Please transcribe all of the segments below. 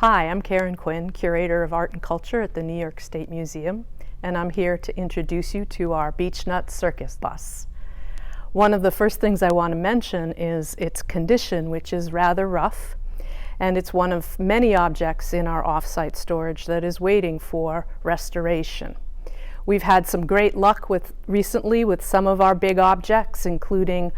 Hi, I'm Karen Quinn, Curator of Art and Culture at the New York State Museum, and I'm here to introduce you to our Beech-Nut Circus Bus. One of the first things I want to mention is its condition, which is rather rough, and it's one of many objects in our off-site storage that is waiting for restoration. We've had some great luck recently with some of our big objects, including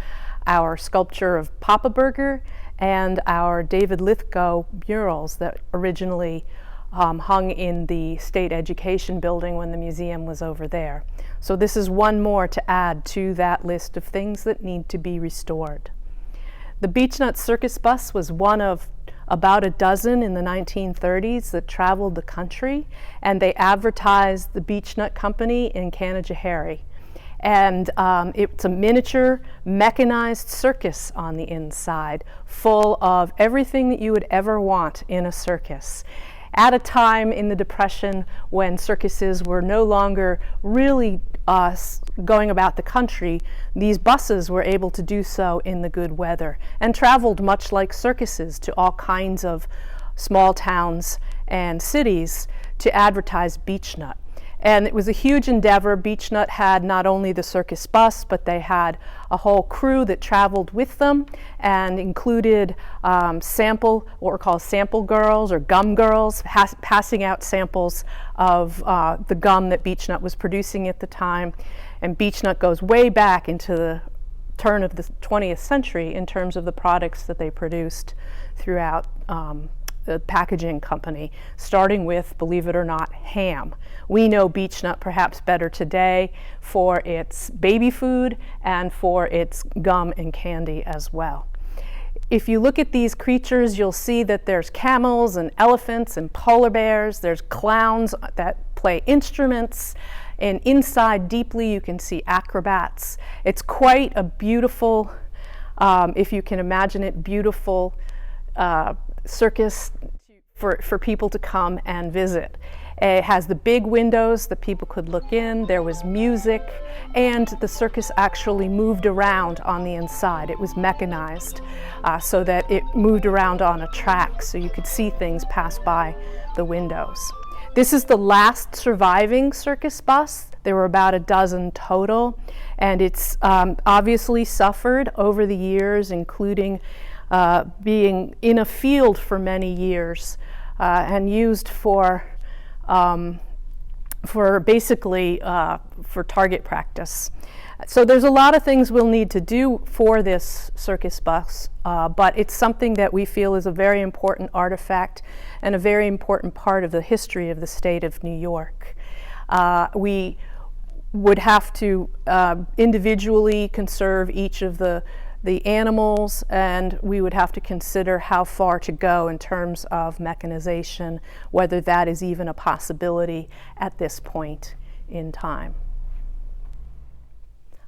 our sculpture of Papa Burger and our David Lithgow murals that originally hung in the State Education Building when the museum was over there. So this is one more to add to that list of things that need to be restored. The Beech-Nut Circus Bus was one of about a dozen in the 1930s that traveled the country, and they advertised the Beech-Nut Company in Canajoharie. And it's a miniature mechanized circus on the inside, full of everything that you would ever want in a circus. At a time in the Depression when circuses were no longer really going about the country, these buses were able to do so in the good weather and traveled much like circuses to all kinds of small towns and cities to advertise Beech-Nut. And it was a huge endeavor. Beech-Nut had not only the circus bus, but they had a whole crew that traveled with them and included what were called sample girls or gum girls, passing out samples of the gum that Beech-Nut was producing at the time. And Beech-Nut goes way back into the turn of the 20th century in terms of the products that they produced throughout the packaging company, starting with, believe it or not, ham. We know Beech-Nut perhaps better today for its baby food and for its gum and candy as well. If you look at these creatures, you'll see that there's camels and elephants and polar bears. There's clowns that play instruments, and inside deeply you can see acrobats. It's quite a beautiful, if you can imagine it, beautiful circus for people to come and visit. It has the big windows that people could look in. There was music, and the circus actually moved around on the inside. It was mechanized so that it moved around on a track so you could see things pass by the windows. This is the last surviving circus bus. There were about a dozen total, and it's obviously suffered over the years, including being in a field for many years and used for basically for target practice. So there's a lot of things we'll need to do for this circus bus, but it's something that we feel is a very important artifact and a very important part of the history of the state of New York. We would have to individually conserve each of the animals, and we would have to consider how far to go in terms of mechanization, whether that is even a possibility at this point in time.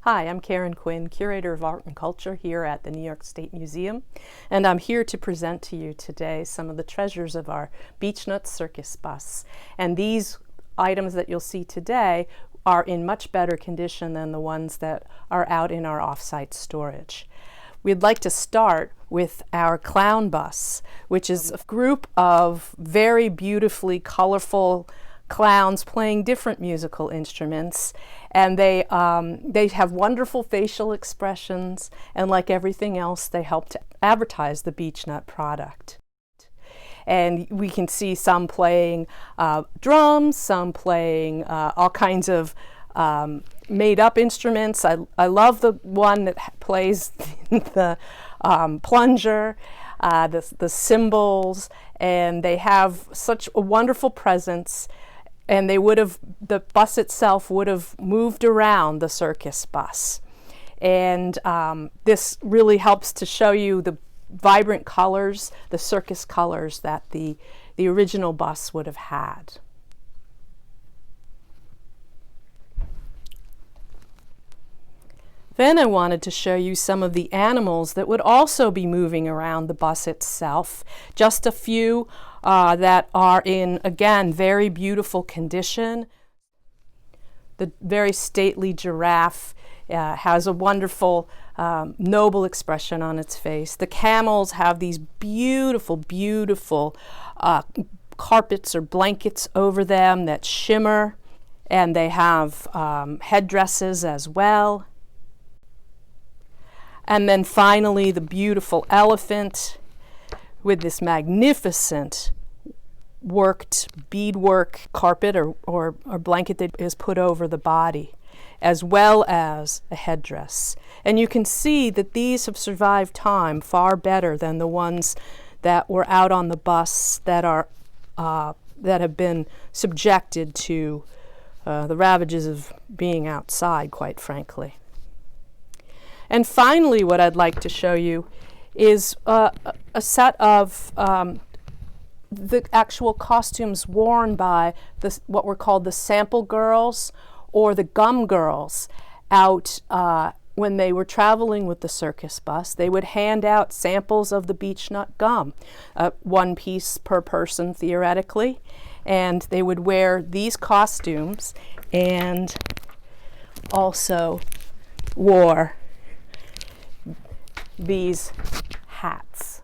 Hi, I'm Karen Quinn, Curator of Art and Culture here at the New York State Museum, and I'm here to present to you today some of the treasures of our Beech-Nut Circus Bus. And these items that you'll see today are in much better condition than the ones that are out in our off-site storage. We'd like to start with our clown bus, which is a group of very beautifully colorful clowns playing different musical instruments, and they have wonderful facial expressions, and like everything else, they help to advertise the Beech-Nut product. And we can see some playing drums, some playing all kinds of made-up instruments. I love the one that plays the plunger, the cymbals, and they have such a wonderful presence. And the bus itself would have moved around the circus bus. And this really helps to show you the vibrant colors, the circus colors that the original bus would have had. Then I wanted to show you some of the animals that would also be moving around the bus itself. Just a few that are in, again, very beautiful condition. The very stately giraffe has a wonderful noble expression on its face. The camels have these beautiful, beautiful carpets or blankets over them that shimmer, and they have headdresses as well. And then finally the beautiful elephant with this magnificent worked beadwork carpet or blanket that is put over the body, as well as a headdress. And you can see that these have survived time far better than the ones that were out on the bus that have been subjected to the ravages of being outside, quite frankly. And finally, what I'd like to show you is a set of the actual costumes worn by what were called the sample girls or the gum girls out when they were traveling with the circus bus. They would hand out samples of the beechnut gum, 1 piece per person theoretically, and they would wear these costumes and also wore these hats.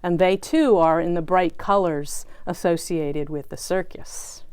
And they too are in the bright colors associated with the circus.